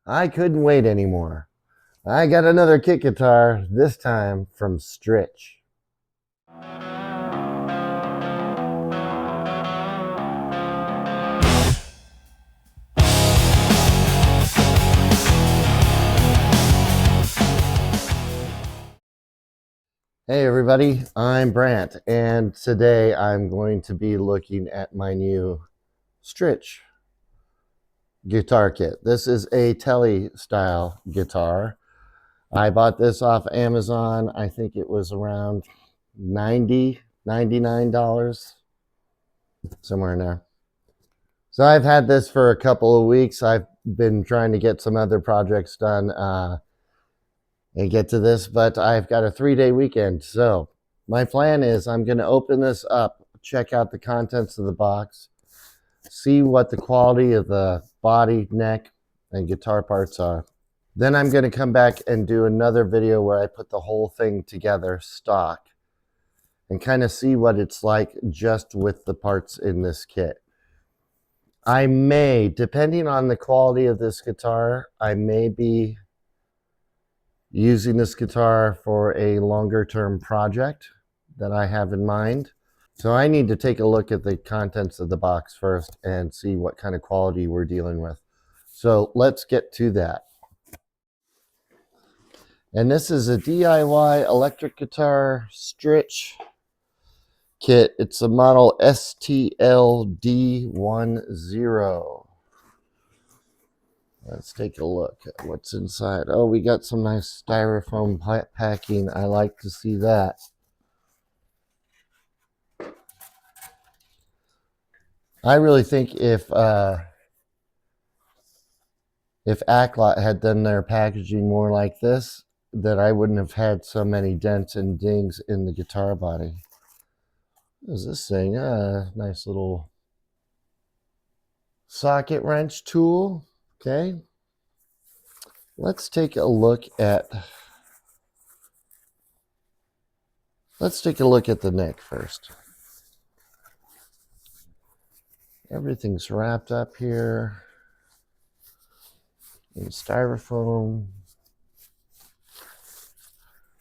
I couldn't wait anymore. I got another kit guitar, this time from Strich. Hey everybody, I'm Brant, and today I'm going to be looking at my new Strich guitar kit. This is a Tele-style guitar. I bought this off Amazon. I think it was around $99, somewhere in there. So I've had this for a couple of weeks. I've been trying to get some other projects done and get to this, but I've got a 3-day weekend. So my plan is I'm going to open this up, check out the contents of the box, see what the quality of the body, neck, and guitar parts are. Then I'm going to come back and do another video where I put the whole thing together stock and kind of see what it's like just with the parts in this kit. I may, depending on the quality of this guitar, I may be using this guitar for a longer term project that I have in mind. So I need to take a look at the contents of the box first and see what kind of quality we're dealing with. So let's get to that. And this is a DIY electric guitar Strich kit. It's a model STLD10. Let's take a look at what's inside. Oh, we got some nice styrofoam packing. I like to see that. I really think if Acklot had done their packaging more like this, that I wouldn't have had so many dents and dings in the guitar body. What is this thing? Nice little socket wrench tool. Okay. Let's take a look at the neck first. Everything's wrapped up here in styrofoam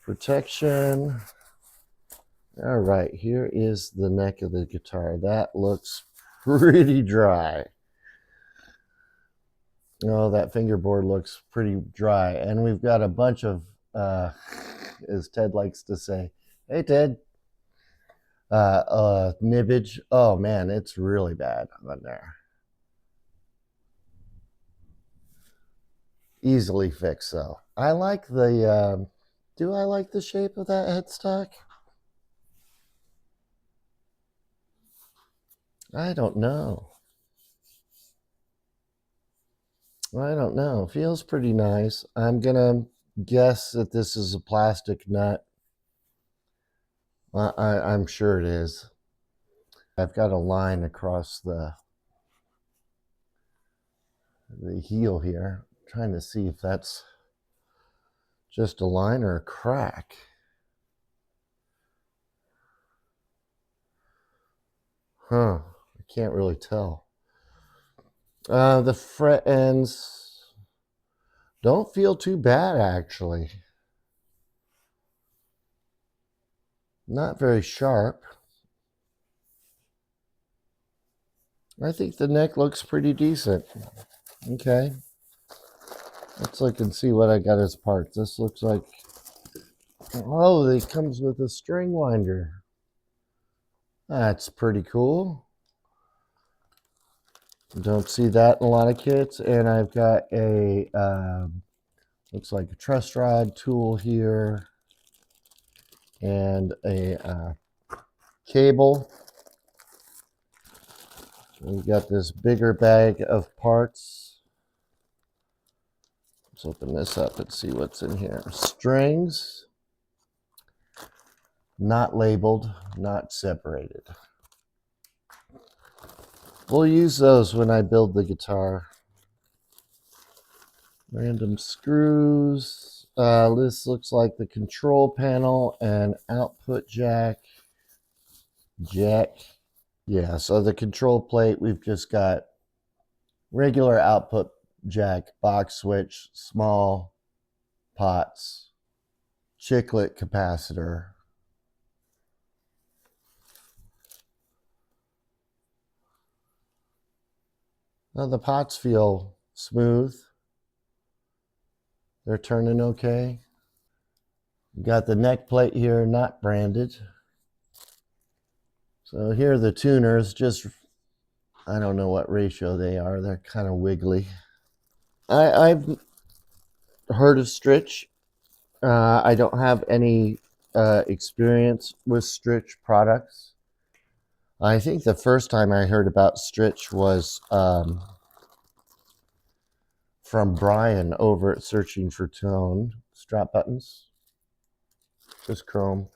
protection. All right, here is the neck of the guitar. That looks pretty dry. Oh, that fingerboard looks pretty dry. And we've got a bunch of, as Ted likes to say, hey, Ted, nibbage. Oh, man, it's really bad on there. Easily fixed, though. I like the, do I like the shape of that headstock? I don't know. I don't know. Feels pretty nice. I'm going to guess that this is a plastic nut. I'm sure it is. I've got a line across the heel here. I'm trying to see if that's just a line or a crack. Huh. I can't really tell. The fret ends don't feel too bad, actually. Not very sharp. I think the neck looks pretty decent. Okay. Let's look and see what I got as parts. This looks like, oh, it comes with a string winder. That's pretty cool. Don't see that in a lot of kits. And I've got a, looks like a truss rod tool here. And a cable. We've got this bigger bag of parts. Let's open this up and see what's in here. Strings. Not labeled, not separated. We'll use those when I build the guitar. Random screws. This looks like the control panel and output jack. Yeah, so the control plate, we've just got regular output jack, box switch, small pots, chiclet capacitor. Well, the pots feel smooth. They're turning okay. Got the neck plate here, not branded. So here are the tuners, just, I don't know what ratio they are. They're kind of wiggly. I've heard of Strich. I don't have any experience with Strich products. I think the first time I heard about Strich was from Brian over at Searching for Tone. Strap buttons, just chrome.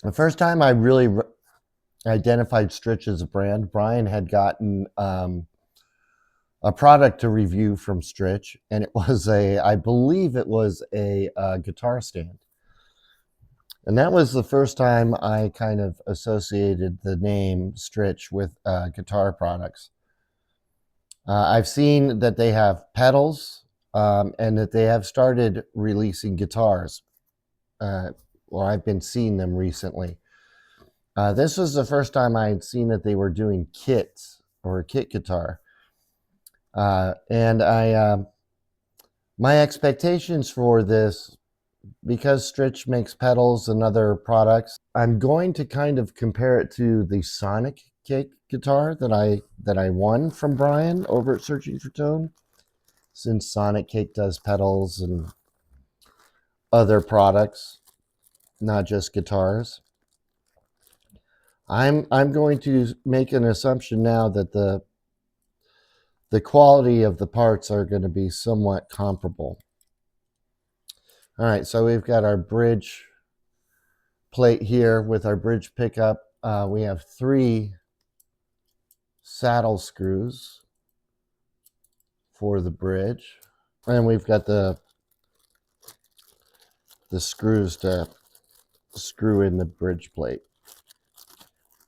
The first time I really identified Strich as a brand, Brian had gotten a product to review from Strich, and it was I believe it was a guitar stand. And that was the first time I kind of associated the name Strich with guitar products. I've seen that they have pedals and that they have started releasing guitars. Well, I've been seeing them recently. This was the first time I had seen that they were doing kits or a kit guitar. And my expectations for this, because Strich makes pedals and other products, I'm going to kind of compare it to the Sonic Cake guitar that I won from Brian over at Searching for Tone, since Sonic Cake does pedals and other products, not just guitars. I'm going to make an assumption now that the quality of the parts are going to be somewhat comparable. All right, so we've got our bridge plate here with our bridge pickup. We have 3 saddle screws for the bridge, and we've got the screws to screw in the bridge plate.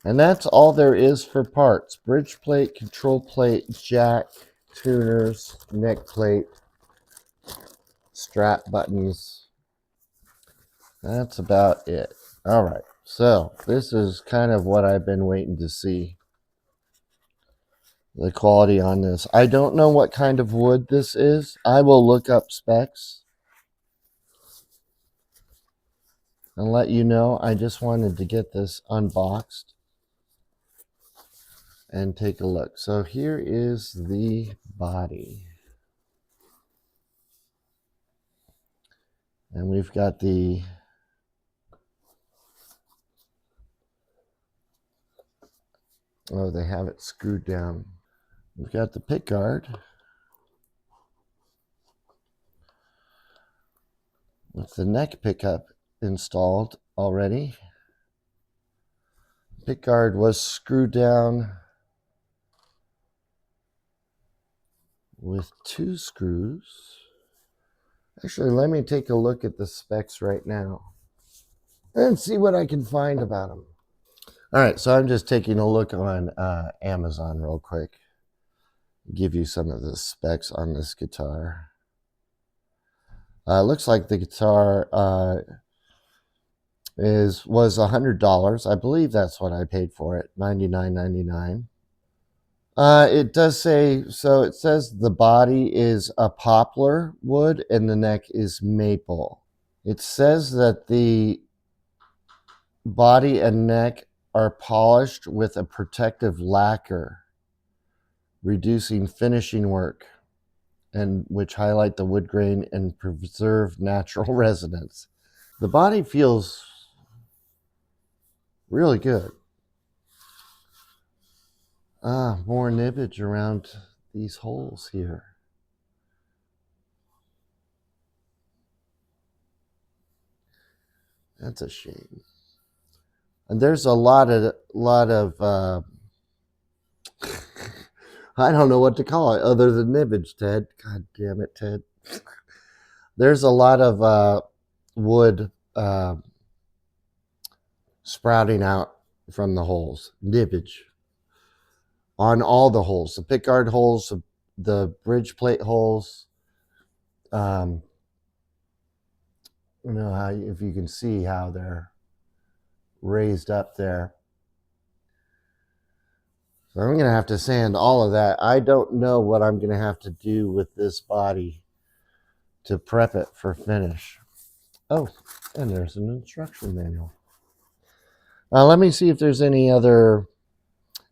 And that's all there is for parts: bridge plate, control plate, jack, tuners, neck plate, strap buttons. That's about it. All right, so this is kind of what I've been waiting to see, the quality on this. I don't know what kind of wood this is. I will look up specs and let you know. I just wanted to get this unboxed and take a look. So here is the body. And we've got the they have it screwed down. We've got the pick guard with the neck pickup installed already. Pick guard was screwed down with 2 screws. Actually, let me take a look at the specs right now and see what I can find about them. All right, so I'm just taking a look on Amazon real quick. Give you some of the specs on this guitar. Looks like the guitar was $100. I believe that's what I paid for it, $99.99. It does say, so it says the body is a poplar wood and the neck is maple. It says that the body and neck are polished with a protective lacquer, reducing finishing work, and which highlight the wood grain and preserve natural resonance. The body feels really good. More nibbage around these holes here. That's a shame. And there's a lot of I don't know what to call it other than nibbage, Ted. God damn it, Ted. There's a lot of wood sprouting out from the holes. Nibbage on all the holes. The pickguard holes, the bridge plate holes. You know how, if you can see how they're raised up there. So I'm going to have to sand all of that. I don't know what I'm going to have to do with this body to prep it for finish. Oh, and there's an instruction manual. Let me see if there's any other.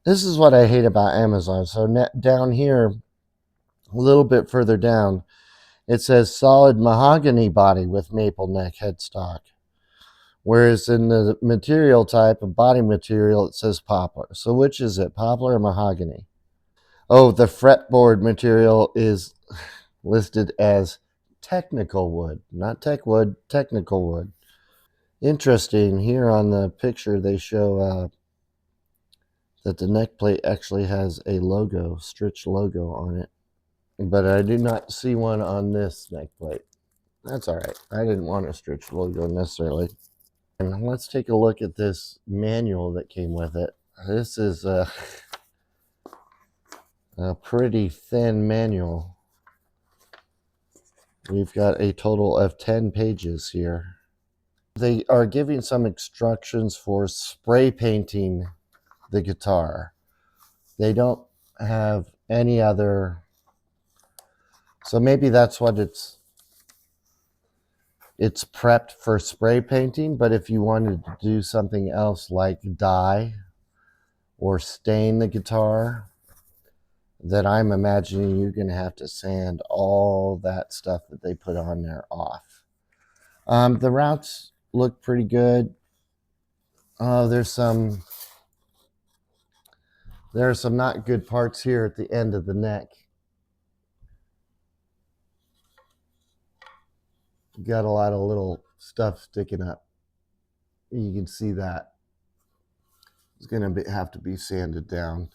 This is what I hate about Amazon. So down here, a little bit further down, it says solid mahogany body with maple neck headstock. Whereas in the material type of body material, it says poplar. So which is it, poplar or mahogany? Oh, the fretboard material is listed as technical wood, not tech wood, technical wood. Interesting. Here on the picture, they show that the neck plate actually has a logo, Strich logo on it. But I do not see one on this neck plate. That's all right. I didn't want a Strich logo necessarily. And let's take a look at this manual that came with it. This is a pretty thin manual. We've got a total of 10 pages here. They are giving some instructions for spray painting the guitar. They don't have any other, so maybe that's what it's prepped for spray painting. But if you wanted to do something else like dye or stain the guitar, then I'm imagining you're going to have to sand all that stuff that they put on there off. The routes look pretty good. There are some not good parts here at the end of the neck. You got a lot of little stuff sticking up. You can see that. It's going to have to be sanded down.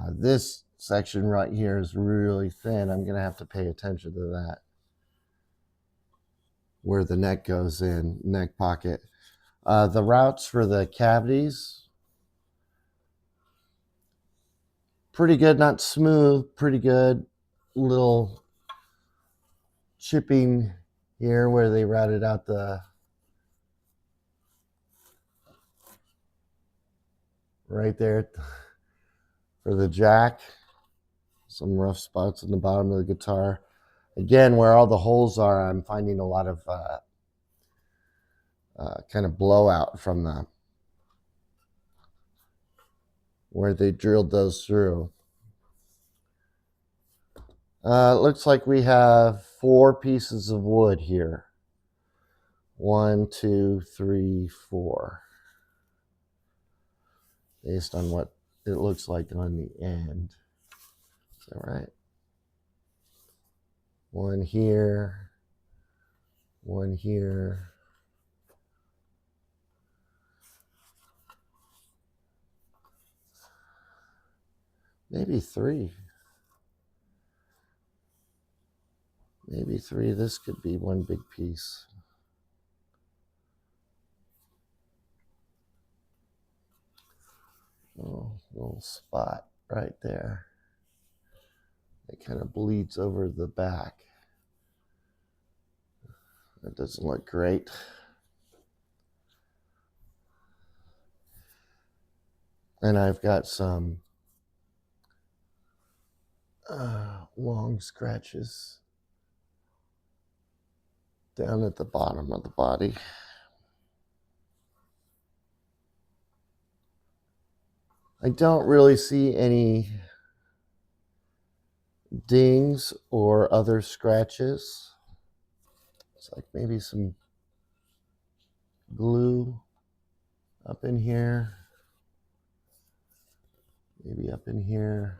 This section right here is really thin. I'm going to have to pay attention to that. Where the neck goes in, neck pocket. The routes for the cavities, pretty good, not smooth, pretty good. Little chipping here where they routed out the right there for the jack. Some rough spots in the bottom of the guitar. Again, where all the holes are, I'm finding a lot of kind of blowout from the where they drilled those through. It looks like we have 4 pieces of wood here. 1, 2, 3, 4. Based on what it looks like on the end. Is that right? 1 here. 1 here. Maybe 3. Maybe 3. This could be one big piece. Oh, little spot right there. It kind of bleeds over the back. That doesn't look great. And I've got some long scratches down at the bottom of the body. I don't really see any dings or other scratches. It's like maybe some glue up in here, maybe up in here.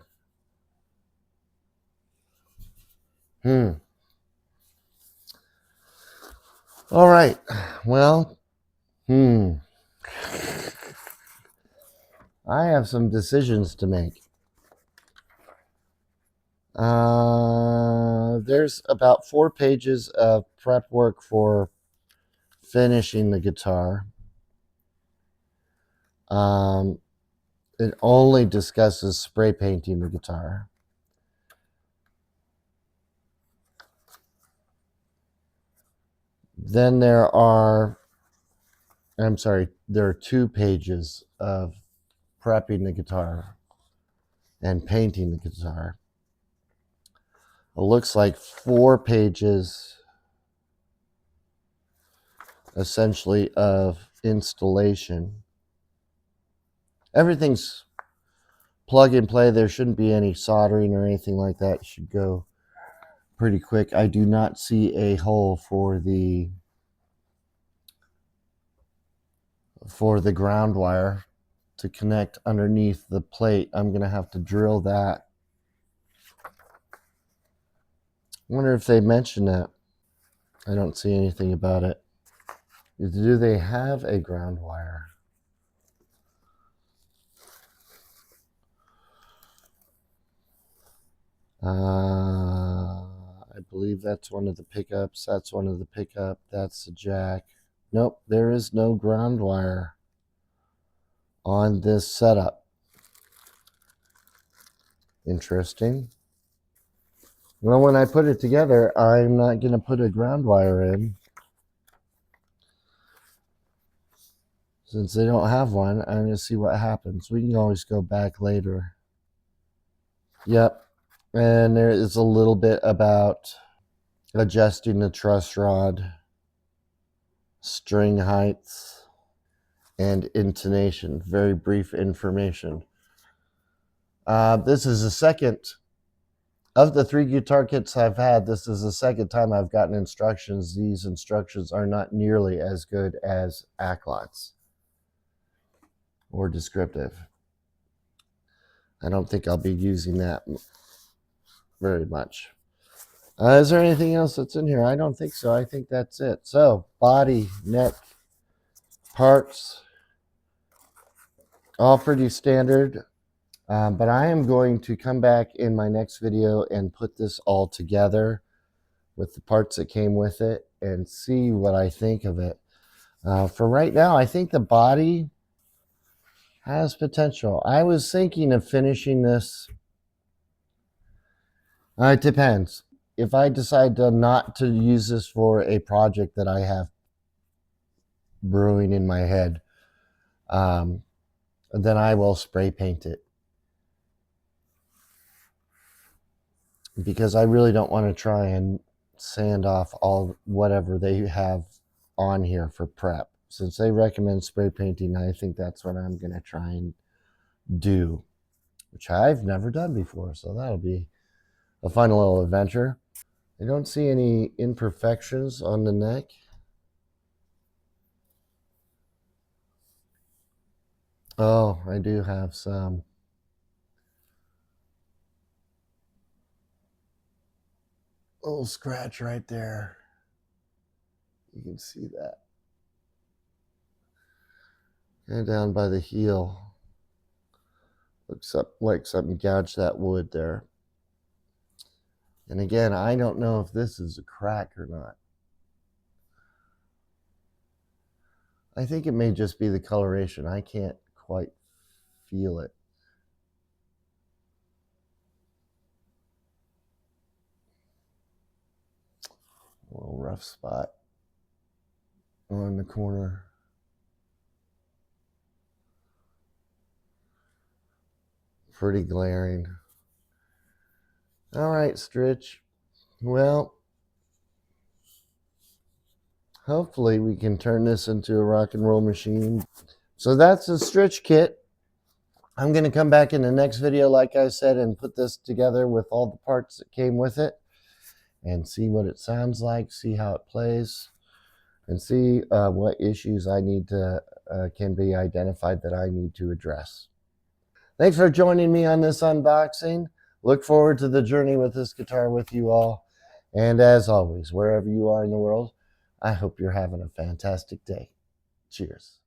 All right. Well, I have some decisions to make. There's about 4 pages of prep work for finishing the guitar. It only discusses spray painting the guitar. Then there are 2 pages of prepping the guitar and painting the guitar. It looks like 4 pages essentially of installation. Everything's plug and play. There shouldn't be any soldering or anything like that. It should go pretty quick. I do not see a hole for the ground wire to connect underneath the plate. I'm going to have to drill that. I wonder if they mentioned that. I don't see anything about it. Do they have a ground wire? I believe that's one of the pickups. That's one of the pickup. That's the jack. Nope, there is no ground wire on this setup. Interesting. Well, when I put it together, I'm not going to put a ground wire in. Since they don't have one, I'm going to see what happens. We can always go back later. Yep. And there is a little bit about adjusting the truss rod, string heights, and intonation. Very brief information. This is the second of the 3 guitar kits I've had. This is the second time I've gotten instructions. These instructions are not nearly as good as Acklot's or descriptive. I don't think I'll be using that very much. Is there anything else that's in here? I don't think so. I think that's it. So, body, neck, parts, all pretty standard. But I am going to come back in my next video and put this all together with the parts that came with it and see what I think of it. For right now, I think the body has potential. I was thinking of finishing this. It depends. If I decide not to use this for a project that I have brewing in my head, then I will spray paint it. Because I really don't want to try and sand off all whatever they have on here for prep. Since they recommend spray painting, I think that's what I'm going to try and do, which I've never done before. So that'll be a fun little adventure. I don't see any imperfections on the neck. Oh, I do have some. Little scratch right there. You can see that. And down by the heel. Looks up like something gouged that wood there. And again, I don't know if this is a crack or not. I think it may just be the coloration. I can't quite feel it. A little rough spot on the corner. Pretty glaring. All right, Strich. Well, hopefully we can turn this into a rock and roll machine. So that's the Strich kit. I'm going to come back in the next video, like I said, and put this together with all the parts that came with it and see what it sounds like, see how it plays, and see what issues I need to can be identified that I need to address. Thanks for joining me on this unboxing. Look forward to the journey with this guitar with you all. And as always, wherever you are in the world, I hope you're having a fantastic day. Cheers.